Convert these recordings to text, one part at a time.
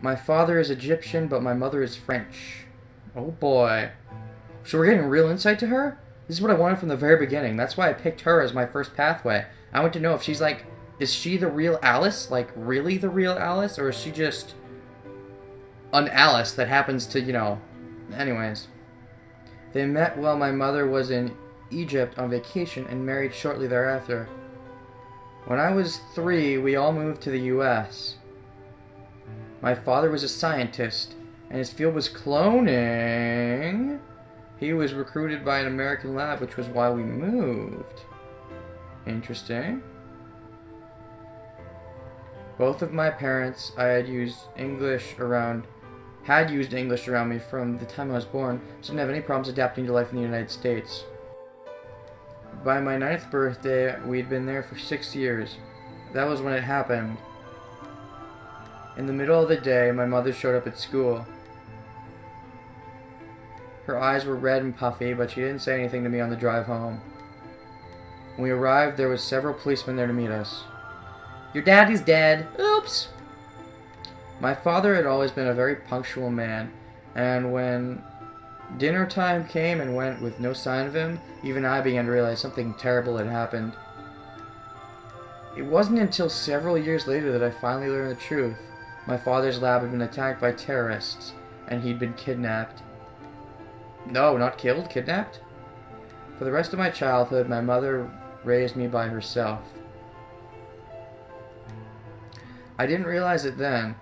My father is Egyptian, but my mother is French. Oh boy. So we're getting real insight to her? This is what I wanted from the very beginning. That's why I picked her as my first pathway. I want to know if she's like, is she the real Alice? Like, really the real Alice? Or is she just an Alice that happens to, you know... Anyways. They met while my mother was in Egypt on vacation and married shortly thereafter. When I was 3, we all moved to the US. My father was a scientist, and his field was cloning. He was recruited by an American lab, which was why we moved. Interesting. Both of my parents had used English around me from the time I was born, so didn't have any problems adapting to life in the United States. By my 9th birthday, we'd been there for 6 years. That was when it happened. In the middle of the day, my mother showed up at school. Her eyes were red and puffy, but she didn't say anything to me on the drive home. When we arrived, there was several policemen there to meet us. Your daddy's dead. Oops! My father had always been a very punctual man, and when dinner time came and went with no sign of him, even I began to realize something terrible had happened. It wasn't until several years later that I finally learned the truth. My father's lab had been attacked by terrorists, and he'd been kidnapped. No, not killed, kidnapped? For the rest of my childhood, my mother raised me by herself. I didn't realize it then,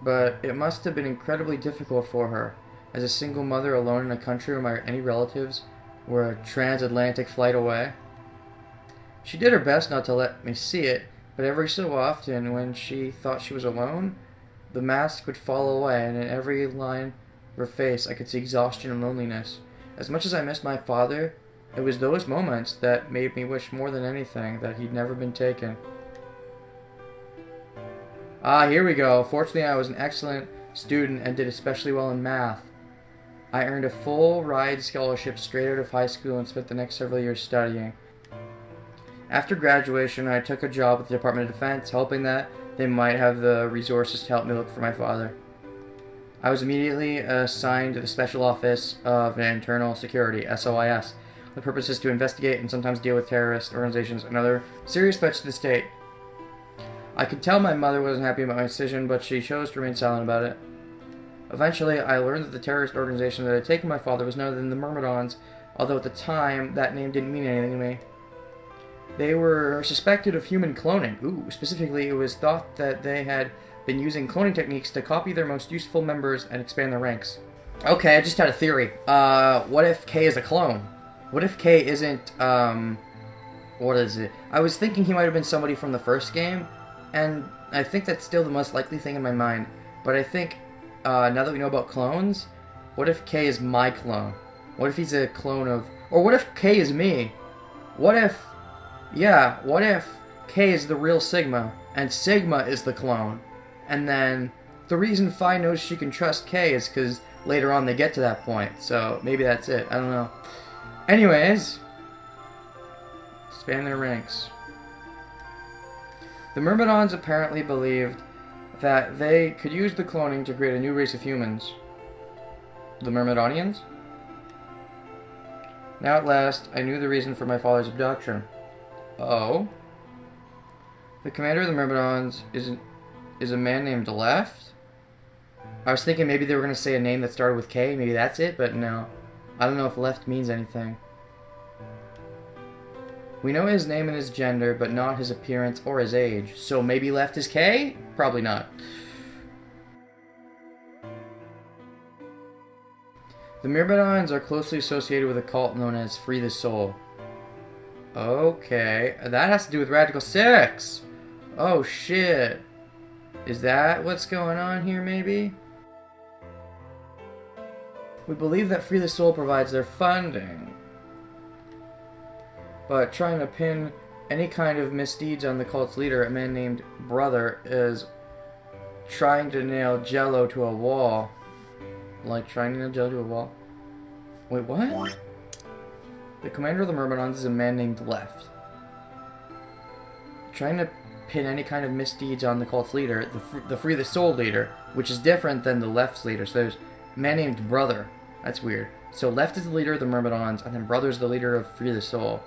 but it must have been incredibly difficult for her, as a single mother alone in a country where any relatives were a transatlantic flight away. She did her best not to let me see it, but every so often, when she thought she was alone, the mask would fall away, and in every line of her face I could see exhaustion and loneliness. As much as I missed my father, it was those moments that made me wish more than anything that he'd never been taken. Ah, here we go. Fortunately, I was an excellent student and did especially well in math. I earned a full ride scholarship straight out of high school and spent the next several years studying. After graduation, I took a job at the Department of Defense, hoping that they might have the resources to help me look for my father. I was immediately assigned to the Special Office of Internal Security, SOIS. The purpose is to investigate and sometimes deal with terrorist organizations and other serious threats to the state. I could tell my mother wasn't happy about my decision, but she chose to remain silent about it. Eventually, I learned that the terrorist organization that had taken my father was none other than the Myrmidons, although at the time, that name didn't mean anything to me. They were suspected of human cloning. Ooh, specifically, it was thought that they had been using cloning techniques to copy their most useful members and expand their ranks. Okay, I just had a theory. What if K is a clone? What if K isn't, what is it? I was thinking he might have been somebody from the first game, and I think that's still the most likely thing in my mind. But I think, now that we know about clones, what if K is my clone? What if he's a clone of... Or what if K is me? What if K is the real Sigma, and Sigma is the clone? And then, the reason Phi knows she can trust K is because later on they get to that point. So, maybe that's it. I don't know. Anyways, expand their ranks. The Myrmidons apparently believed that they could use the cloning to create a new race of humans. The Myrmidonians? Now at last, I knew the reason for my father's abduction. Oh? The commander of the Myrmidons is a man named Left? I was thinking maybe they were going to say a name that started with K, maybe that's it, but no. I don't know if Left means anything. We know his name and his gender, but not his appearance or his age. So maybe Left is K? Probably not. The Myrmidons are closely associated with a cult known as Free the Soul. Okay, that has to do with Radical 6! Oh shit. Is that what's going on here, maybe? We believe that Free the Soul provides their funding. But trying to pin any kind of misdeeds on the cult's leader, a man named Brother, is trying to nail Jello to a wall. Like trying to nail Jello to a wall? Wait, what? The commander of the Myrmidons is a man named Left. Trying to pin any kind of misdeeds on the cult's leader, the Free the Soul leader, which is different than the left's leader. So there's a man named Brother. That's weird. So left is the leader of the Myrmidons, and then Brother's the leader of Free the Soul.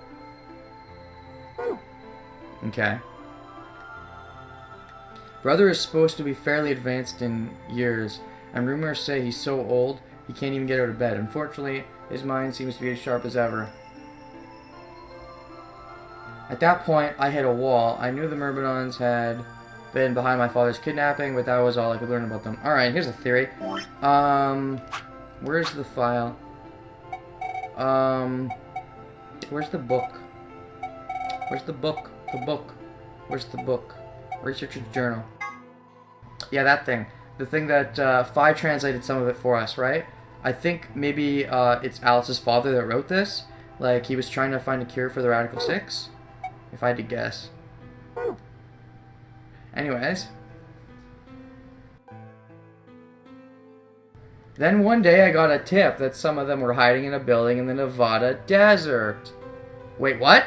Okay. Brother is supposed to be fairly advanced in years, and rumors say he's so old he can't even get out of bed. Unfortunately, his mind seems to be as sharp as ever. At that point, I hit a wall. I knew the Myrmidons had been behind my father's kidnapping, but that was all I could learn about them. Alright, here's a theory. Where's the file? Where's the book? Where's the book? The book. Where's the book? Researcher's journal. Yeah, that thing. The thing that Phi translated some of it for us, right? I think maybe it's Alice's father that wrote this. Like, he was trying to find a cure for the Radical Six. If I had to guess. Anyways. Then one day I got a tip that some of them were hiding in a building in the Nevada desert. Wait, what?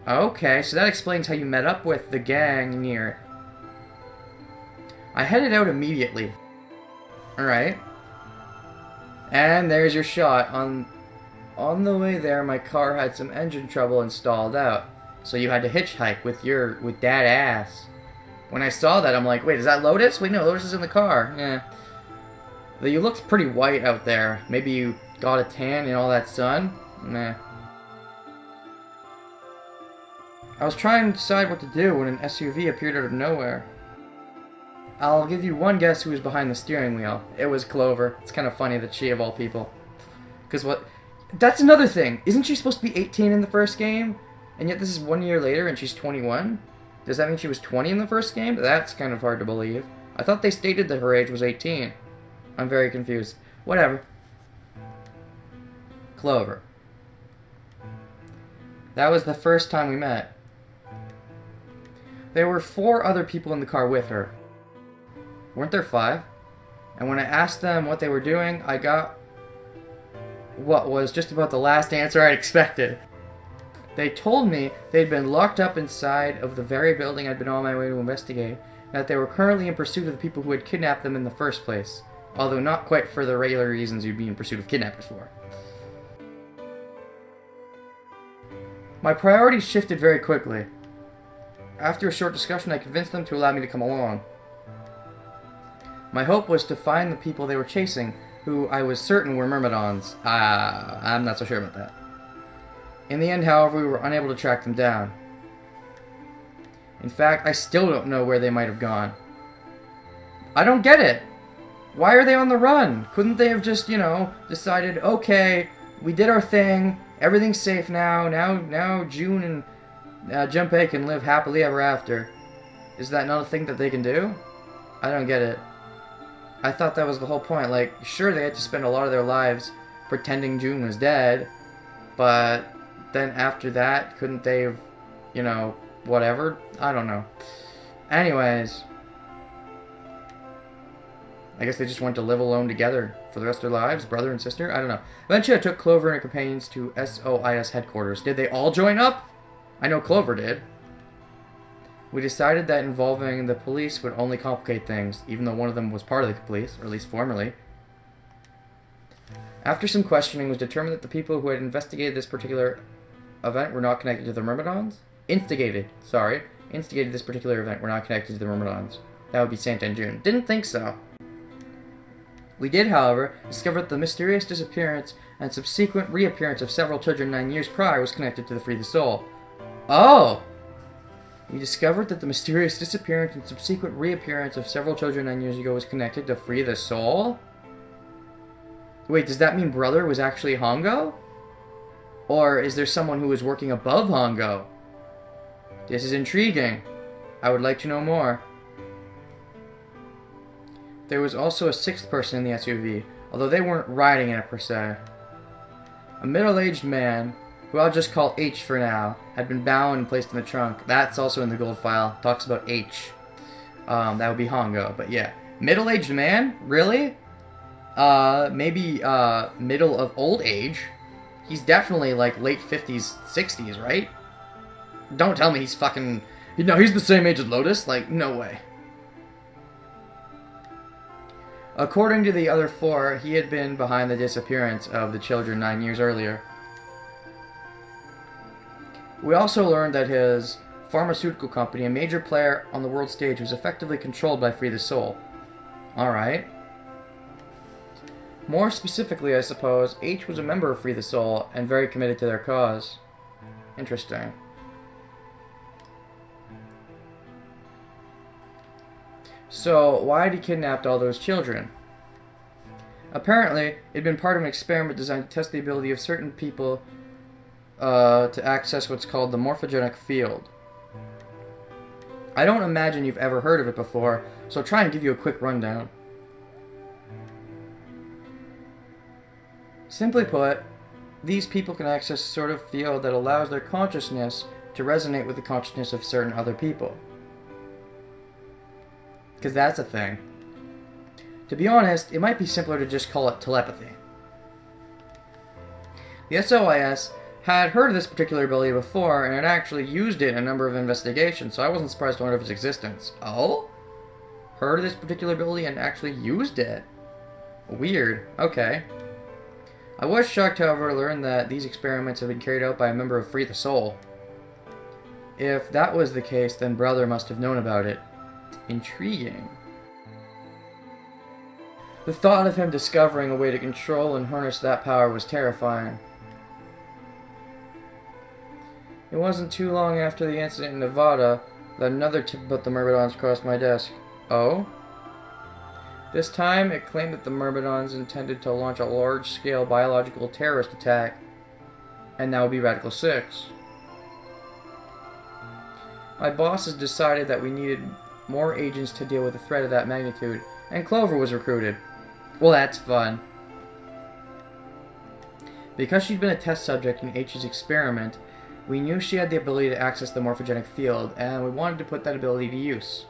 Okay, so that explains how you met up with the gang near. I headed out immediately. Alright. And there's your shot. On the way there, my car had some engine trouble and stalled out. So you had to hitchhike with that ass. When I saw that, I'm like, wait, is that Lotus? Wait, no, Lotus is in the car. Yeah. You looked pretty white out there. Maybe you got a tan in all that sun? Nah. I was trying to decide what to do when an SUV appeared out of nowhere. I'll give you one guess who was behind the steering wheel. It was Clover. It's kind of funny that she, of all people. Because what... That's another thing. Isn't she supposed to be 18 in the first game? And yet this is 1 year later and she's 21? Does that mean she was 20 in the first game? That's kind of hard to believe. I thought they stated that her age was 18. I'm very confused. Whatever. Clover. That was the first time we met. There were 4 other people in the car with her. Weren't there 5? And when I asked them what they were doing, I got what was just about the last answer I expected. They told me they'd been locked up inside of the very building I'd been on my way to investigate, and that they were currently in pursuit of the people who had kidnapped them in the first place, although not quite for the regular reasons you'd be in pursuit of kidnappers for. My priorities shifted very quickly. After a short discussion, I convinced them to allow me to come along. My hope was to find the people they were chasing, who I was certain were Myrmidons. I'm not so sure about that. In the end, however, we were unable to track them down. In fact, I still don't know where they might have gone. I don't get it! Why are they on the run? Couldn't they have just, decided, okay, we did our thing, everything's safe now, now June and Junpei can live happily ever after. Is that not a thing that they can do? I don't get it. I thought that was the whole point. Like, sure, they had to spend a lot of their lives pretending June was dead, but then after that, couldn't they have, whatever? I don't know. Anyways, I guess they just went to live alone together for the rest of their lives, brother and sister? I don't know. Eventually, I took Clover and her companions to SOIS headquarters. Did they all join up? I know Clover did. We decided that involving the police would only complicate things, even though one of them was part of the police, or at least formerly. After some questioning, it was determined that the people who had investigated this particular event were not connected to the Myrmidons? Instigated this particular event were not connected to the Myrmidons. That would be Santa and June. Didn't think so. We did, however, discover that the mysterious disappearance and subsequent reappearance of several children 9 years prior was connected to the Free the Soul. Oh! We discovered that the mysterious disappearance and subsequent reappearance of several children 9 years ago was connected to Free the Soul? Wait, does that mean Brother was actually Hongo? Or is there someone who was working above Hongo? This is intriguing. I would like to know more. There was also a 6th person in the SUV, although they weren't riding in it per se. A middle-aged man, who I'll just call H for now, had been bound and placed in the trunk. That's also in the gold file. Talks about H. That would be Hongo, but yeah. Middle-aged man? Really? Maybe, middle of old age. He's definitely, like, late 50s, 60s, right? Don't tell me he's fucking No, he's the same age as Lotus? Like, no way. According to the other four, he had been behind the disappearance of the children 9 years earlier. We also learned that his pharmaceutical company, a major player on the world stage, was effectively controlled by Free the Soul. Alright. More specifically, I suppose, H was a member of Free the Soul and very committed to their cause. Interesting. So, why had he kidnapped all those children? Apparently, it had been part of an experiment designed to test the ability of certain people to access what's called the morphogenic field. I don't imagine you've ever heard of it before, so I'll try and give you a quick rundown. Simply put, these people can access a sort of field that allows their consciousness to resonate with the consciousness of certain other people. Because that's a thing. To be honest, it might be simpler to just call it telepathy. The SOIS had heard of this particular ability before and had actually used it in a number of investigations, so I wasn't surprised to learn of its existence. Oh? Heard of this particular ability and actually used it? Weird. Okay. I was shocked, however, to learn that these experiments had been carried out by a member of Free the Soul. If that was the case, then Brother must have known about it. Intriguing. The thought of him discovering a way to control and harness that power was terrifying. It wasn't too long after the incident in Nevada that another tip about the Myrmidons crossed my desk. Oh? This time, it claimed that the Myrmidons intended to launch a large-scale biological terrorist attack, and that would be Radical 6. My bosses decided that we needed more agents to deal with a threat of that magnitude, and Clover was recruited. Well, that's fun. Because she'd been a test subject in H's experiment, we knew she had the ability to access the morphogenic field, and we wanted to put that ability to use.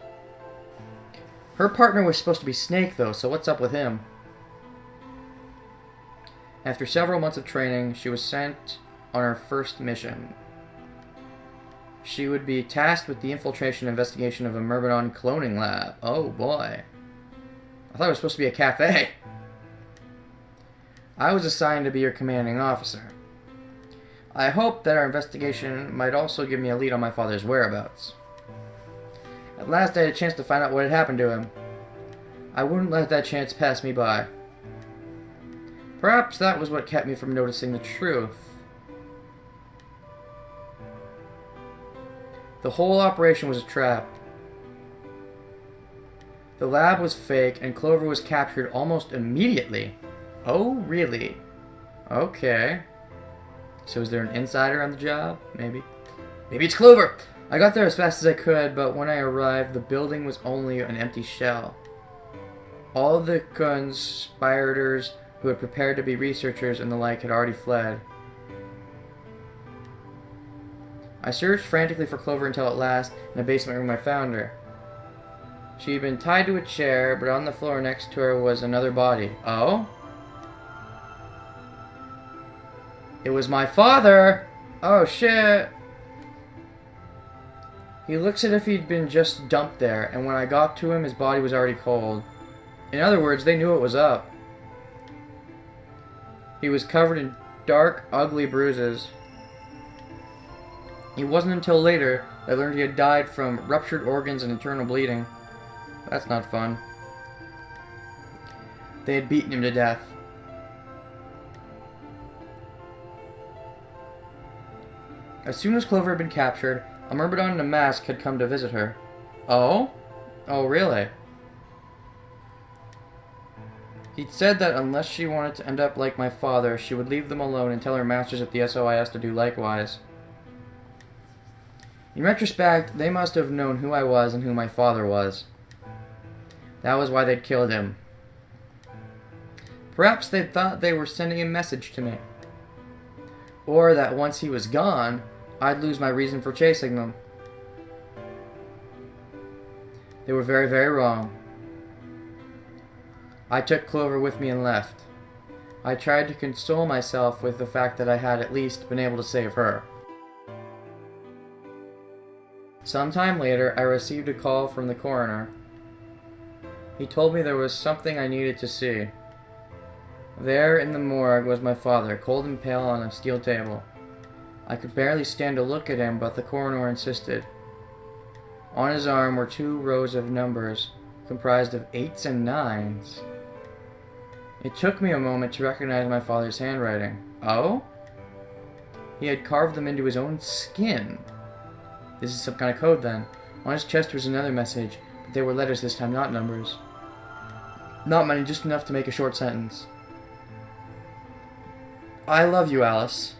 Her partner was supposed to be Snake, though, so what's up with him? After several months of training, she was sent on her first mission. She would be tasked with the infiltration and investigation of a Myrmidon cloning lab. Oh boy. I thought it was supposed to be a cafe. I was assigned to be your commanding officer. I hoped that our investigation might also give me a lead on my father's whereabouts. At last I had a chance to find out what had happened to him. I wouldn't let that chance pass me by. Perhaps that was what kept me from noticing the truth. The whole operation was a trap. The lab was fake, and Clover was captured almost immediately. Oh, really? Okay. So is there an insider on the job? Maybe. Maybe it's Clover! I got there as fast as I could, but when I arrived, the building was only an empty shell. All the conspirators who had prepared to be researchers and the like had already fled. I searched frantically for Clover until at last, in a basement room, I found her. She had been tied to a chair, but on the floor next to her was another body. Oh? It was my father! Oh shit! He looks as if he'd been just dumped there, and when I got to him, his body was already cold. In other words, they knew it was up. He was covered in dark, ugly bruises. It wasn't until later that I learned he had died from ruptured organs and internal bleeding. That's not fun. They had beaten him to death. As soon as Clover had been captured, a Myrmidon in a mask had come to visit her. Oh? Oh, really? He'd said that unless she wanted to end up like my father, she would leave them alone and tell her masters at the SOIS to do likewise. In retrospect, they must have known who I was and who my father was. That was why they'd killed him. Perhaps they thought they were sending a message to me. Or that once he was gone, I'd lose my reason for chasing them. They were very, very wrong. I took Clover with me and left. I tried to console myself with the fact that I had at least been able to save her. Sometime later, I received a call from the coroner. He told me there was something I needed to see. There in the morgue was my father, cold and pale on a steel table. I could barely stand to look at him, but the coroner insisted. On his arm were 2 rows of numbers, comprised of 8s and 9s. It took me a moment to recognize my father's handwriting. Oh? He had carved them into his own skin. This is some kind of code, then. On his chest was another message, but they were letters this time, not numbers. Not many, just enough to make a short sentence. I love you, Alice.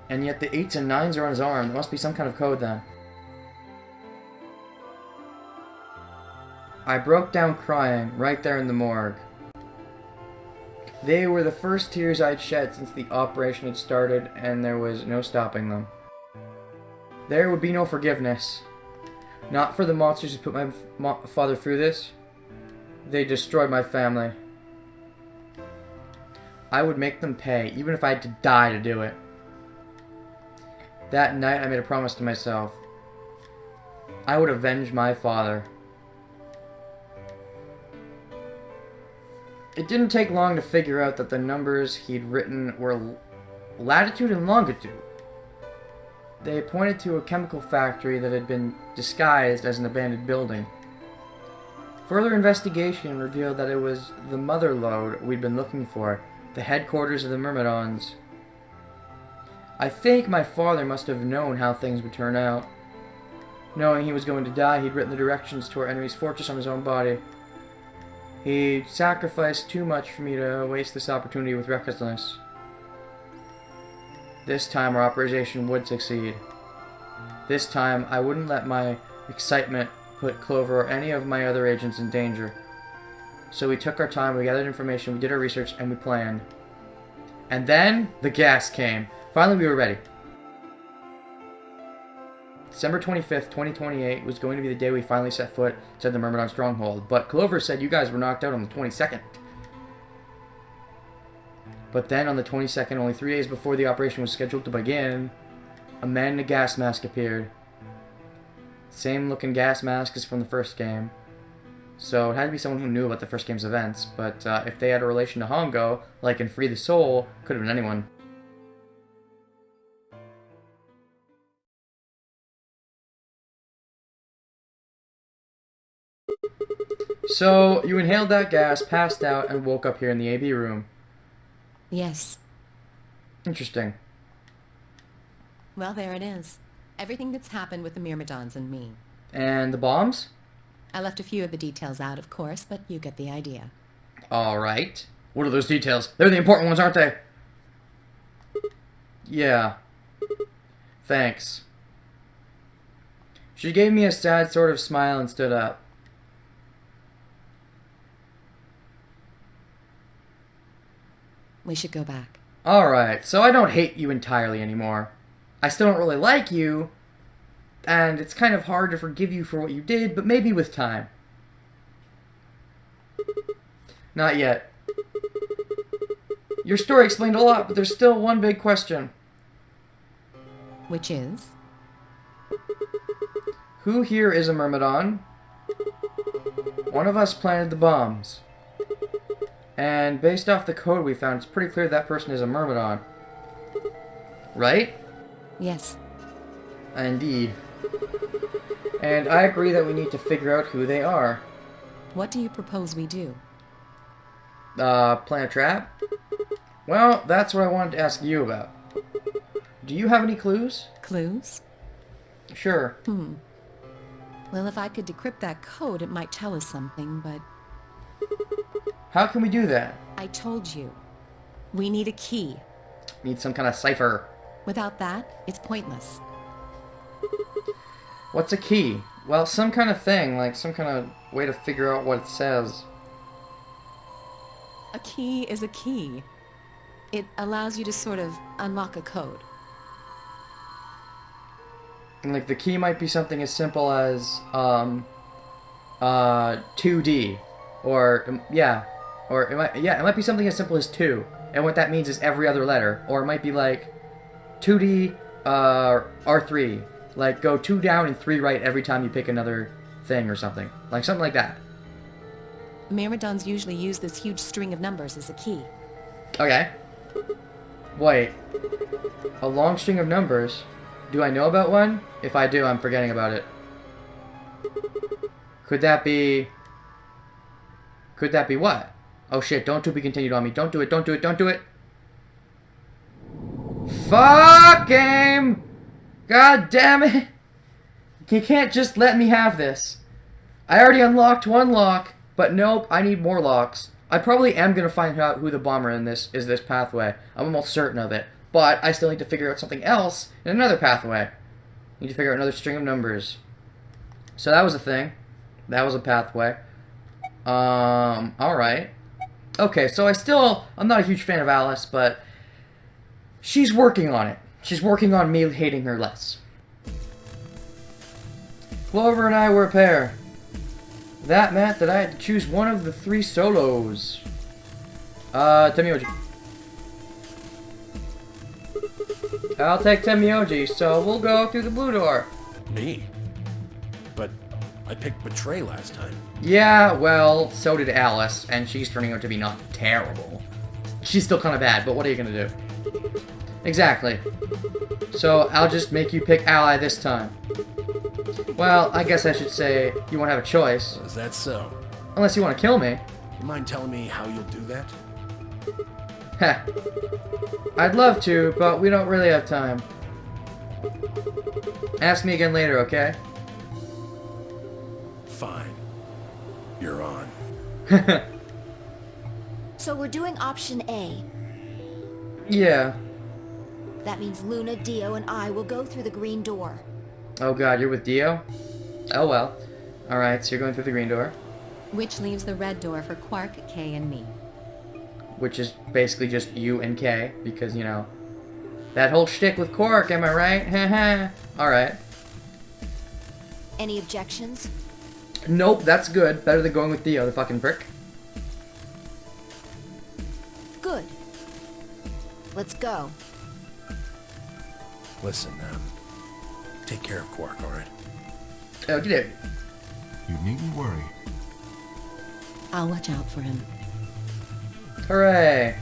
And yet the 8s and 9s are on his arm. There must be some kind of code, then. I broke down crying, right there in the morgue. They were the first tears I'd shed since the operation had started, and there was no stopping them. There would be no forgiveness. Not for the monsters who put my father through this. They destroyed my family. I would make them pay, even if I had to die to do it. That night, I made a promise to myself. I would avenge my father. It didn't take long to figure out that the numbers he'd written were latitude and longitude. They pointed to a chemical factory that had been disguised as an abandoned building. Further investigation revealed that it was the mother lode we'd been looking for, the headquarters of the Myrmidons. I think my father must have known how things would turn out. Knowing he was going to die, he'd written the directions to our enemy's fortress on his own body. He sacrificed too much for me to waste this opportunity with recklessness. This time our operation would succeed. This time I wouldn't let my excitement put Clover or any of my other agents in danger. So we took our time, we gathered information, we did our research, and we planned. And then the gas came. Finally we were ready. December 25th, 2028 was going to be the day we finally set foot inside the Myrmidon stronghold, but Clover said you guys were knocked out on the 22nd. But then on the 22nd, only 3 days before the operation was scheduled to begin, a man in a gas mask appeared. Same looking gas mask as from the first game. So it had to be someone who knew about the first game's events, but if they had a relation to Hongo, like in Free the Soul, could have been anyone. So, you inhaled that gas, passed out, and woke up here in the AB room. Yes. Interesting. Well, there it is. Everything that's happened with the Myrmidons and me. And the bombs? I left a few of the details out, of course, but you get the idea. Alright. What are those details? They're the important ones, aren't they? Yeah. Thanks. She gave me a sad sort of smile and stood up. We should go back. Alright, so I don't hate you entirely anymore. I still don't really like you, and it's kind of hard to forgive you for what you did, but maybe with time. Not yet. Your story explained a lot, but there's still one big question. Which is? Who here is a Myrmidon? One of us planted the bombs. And based off the code we found, it's pretty clear that person is a Myrmidon. Right? Yes. Indeed. And I agree that we need to figure out who they are. What do you propose we do? Plant a trap? Well, that's what I wanted to ask you about. Do you have any clues? Clues? Sure. Well, if I could decrypt that code, it might tell us something, but... How can we do that? I told you. We need a key. Need some kind of cipher. Without that, it's pointless. What's a key? Well, some kind of thing, like some kind of way to figure out what it says. A key is a key. It allows you to sort of unlock a code. And like the key might be something as simple as 2D, or it might be something as simple as 2, and what that means is every other letter, or it might be like 2D R3, Like, go 2 down and 3 right every time you pick another thing or something. Like, something like that. Myrmidons usually use this huge string of numbers as a key. Okay. Wait. A long string of numbers? Do I know about one? If I do, I'm forgetting about it. Could that be... Could that be what? Oh shit, don't to be continued on me. Don't do it, don't do it, don't do it! Fuck game! God damn it! You can't just let me have this. I already unlocked 1 lock, but nope, I need more locks. I probably am going to find out who the bomber in this is this pathway. I'm almost certain of it. But I still need to figure out something else in another pathway. Need to figure out another string of numbers. So that was a thing. That was a pathway. Alright. Okay, so I'm not a huge fan of Alice, but she's working on it. She's working on me hating her less. Clover and I were a pair. That meant that I had to choose one of the 3 solos. Temioji. I'll take Temioji, so we'll go through the blue door. Me? But I picked Betray last time. Yeah, well, so did Alice, and she's turning out to be not terrible. She's still kind of bad, but what are you gonna do? Exactly. So I'll just make you pick Ally this time. Well, I guess I should say you won't have a choice. Is that so? Unless you want to kill me. You mind telling me how you'll do that? Heh. I'd love to, but we don't really have time. Ask me again later, okay? Fine. You're on. So we're doing option A. Yeah. That means Luna, Dio, and I will go through the green door. Oh god, you're with Dio? Oh well. Alright, so you're going through the green door. Which leaves the red door for Quark, Kay, and me. Which is basically just you and Kay, because, you know, that whole shtick with Quark, am I right? Haha. Alright. Any objections? Nope, that's good. Better than going with Dio, the fucking prick. Good. Let's go. Listen, take care of Quark, alright? Oh, get it. You needn't worry. I'll watch out for him. Hooray.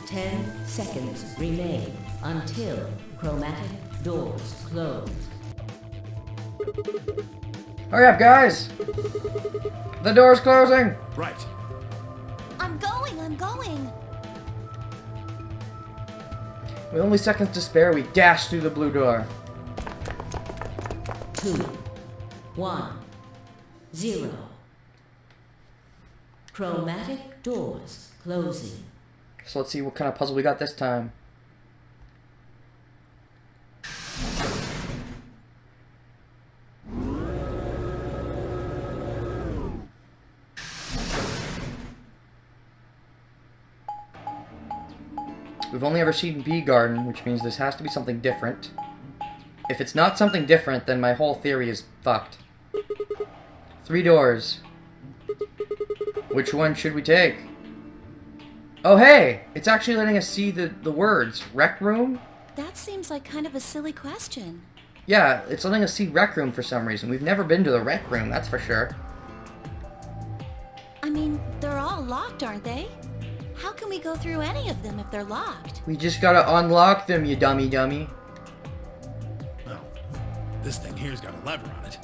10 seconds remain until chromatic doors close. Hurry up, guys! The door's closing! Right. I'm going! With only seconds to spare, we dash through the blue door. 2, 1, 0. Chromatic doors closing. So let's see what kind of puzzle we got this time. We've only ever seen Bee Garden, which means this has to be something different. If it's not something different, then my whole theory is fucked. 3 doors. Which one should we take? Oh hey! It's actually letting us see the words. Rec Room? That seems like kind of a silly question. Yeah, it's letting us see Rec Room for some reason. We've never been to the Rec Room, that's for sure. I mean, they're all locked, aren't they? How can we go through any of them if they're locked? We just gotta unlock them, you dummy. Well, this thing here's got a lever on it.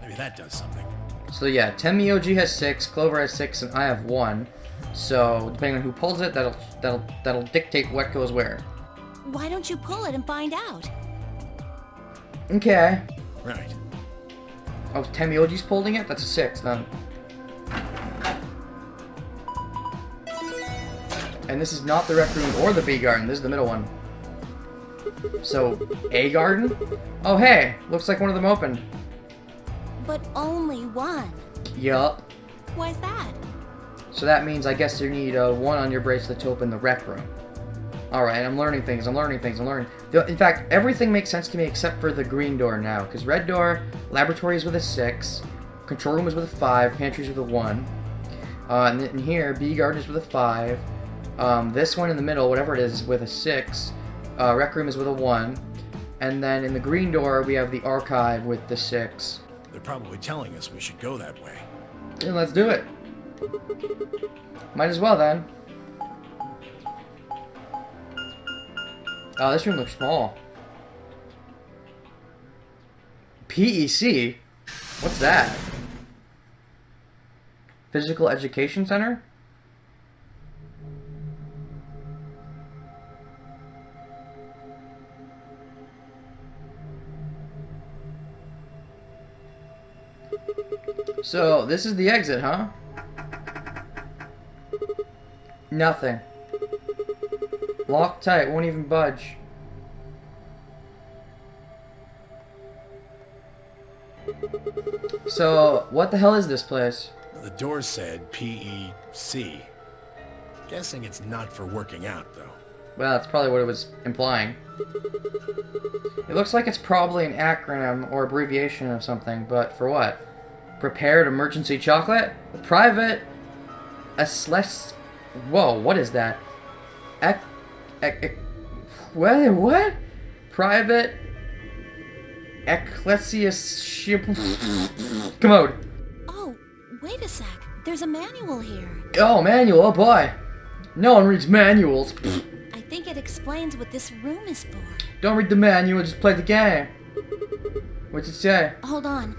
Maybe that does something. So yeah, Temioji has 6, Clover has 6, and I have 1. So depending on who pulls it, that'll dictate what goes where. Why don't you pull it and find out? Okay. Right. Oh, Temioji's pulling it? That's a 6 then. And this is not the Rec Room or the Bee Garden, this is the middle one. So, A Garden? Oh hey, looks like one of them opened. But only one. Yup. Why's that? So that means I guess you need a 1 on your bracelet to open the Rec Room. Alright, I'm learning things. In fact, everything makes sense to me except for the green door now. Because red door, laboratory is with a 6, control room is with a 5, pantry is with a 1. And then here, Bee Garden is with a 5. This one in the middle, whatever it is with a 6. Rec Room is with a 1. And then in the green door, we have the archive with the 6. They're probably telling us we should go that way. Then let's do it. Might as well then. Oh, this room looks small. PEC? What's that? Physical Education Center? So, this is the exit, huh? Nothing. Locked tight, won't even budge. So, what the hell is this place? The door said PEC. Guessing it's not for working out, though. Well, that's probably what it was implying. It looks like it's probably an acronym or abbreviation of something, but for what? Prepared emergency chocolate? Private... Whoa, what is that? What? Private... Ecclesiaship... Commode. Oh, wait a sec. There's a manual here. Oh, manual, oh boy. No one reads manuals. I think it explains what this room is for. Don't read the manual, just play the game. What's it say? Hold on.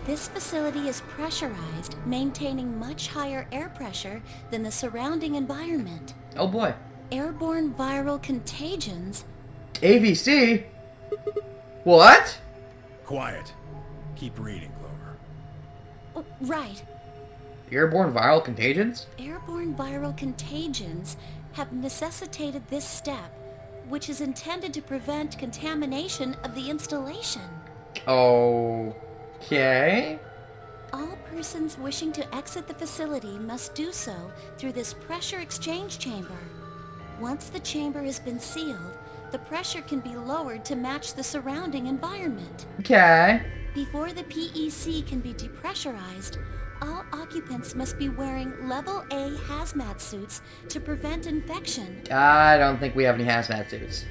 This facility is pressurized, maintaining much higher air pressure than the surrounding environment. Oh boy. Airborne viral contagions? AVC? What? Quiet. Keep reading, Clover. Oh, right. Airborne viral contagions? Airborne viral contagions have necessitated this step, which is intended to prevent contamination of the installation. Okay. All persons wishing to exit the facility must do so through this pressure exchange chamber. Once the chamber has been sealed, the pressure can be lowered to match the surrounding environment. Okay. Before the PEC can be depressurized, all occupants must be wearing Level A hazmat suits to prevent infection. I don't think we have any hazmat suits.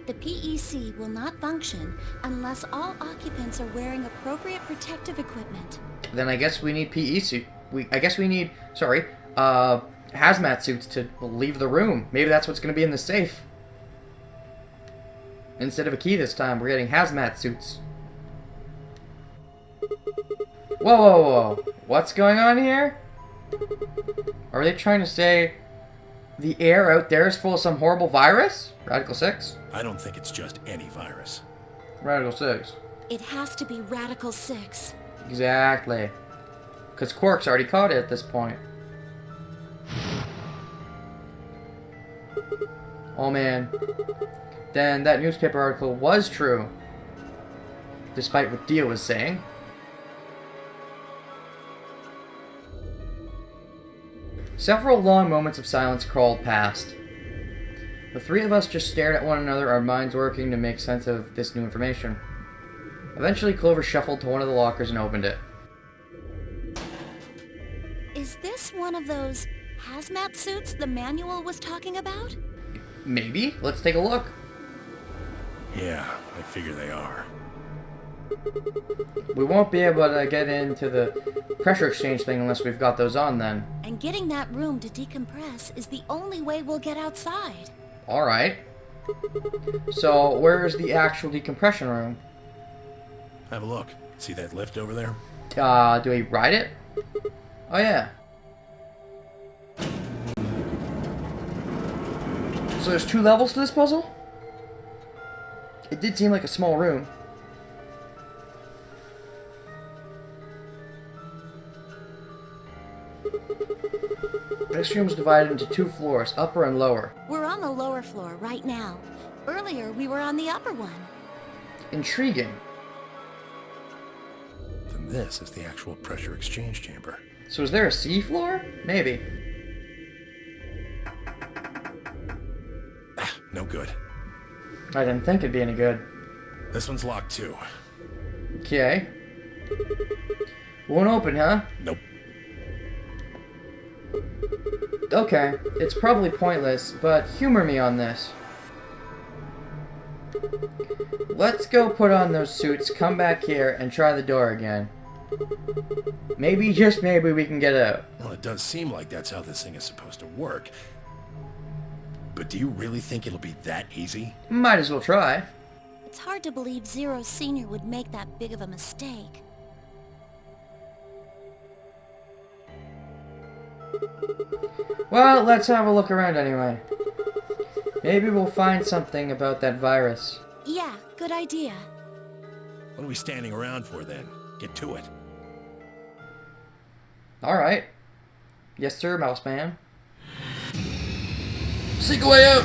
The PEC will not function unless all occupants are wearing appropriate protective equipment. Then I guess we need PE suit. I guess we need, hazmat suits to leave the room. Maybe that's what's going to be in the safe. Instead of a key this time, we're getting hazmat suits. Whoa, whoa, whoa. What's going on here? Are they trying to say the air out there is full of some horrible virus? Radical 6? I don't think it's just any virus. Radical 6. It has to be Radical 6. Exactly. Because Quark's already caught it at this point. Oh man. Then that newspaper article was true. Despite what Dio was saying. Several long moments of silence crawled past. The three of us just stared at one another, our minds working to make sense of this new information. Eventually, Clover shuffled to one of the lockers and opened it. Is this one of those hazmat suits the manual was talking about? Maybe. Let's take a look. Yeah, I figure they are. We won't be able to get into the pressure exchange thing unless we've got those on then. And getting that room to decompress is the only way we'll get outside. Alright. So, where's the actual decompression room? Have a look. See that lift over there? Do we ride it? Oh yeah. So there's 2 levels to this puzzle? It did seem like a small room. This room is divided into 2 floors, upper and lower. We're on the lower floor right now. Earlier, we were on the upper one. Intriguing. Then this is the actual pressure exchange chamber. So is there a sea floor? Maybe. No good. I didn't think it'd be any good. This one's locked too. Okay. Won't open, huh? Nope. Okay, it's probably pointless, but humor me on this. Let's go put on those suits, come back here, and try the door again. Maybe, just maybe, we can get out. Well, it does seem like that's how this thing is supposed to work. But do you really think it'll be that easy? Might as well try. It's hard to believe Zero Senior would make that big of a mistake. Well, let's have a look around anyway. Maybe we'll find something about that virus. Yeah, good idea. What are we standing around for then? Get to it. Alright. Yes, sir, Mouse Man. Seek a way out!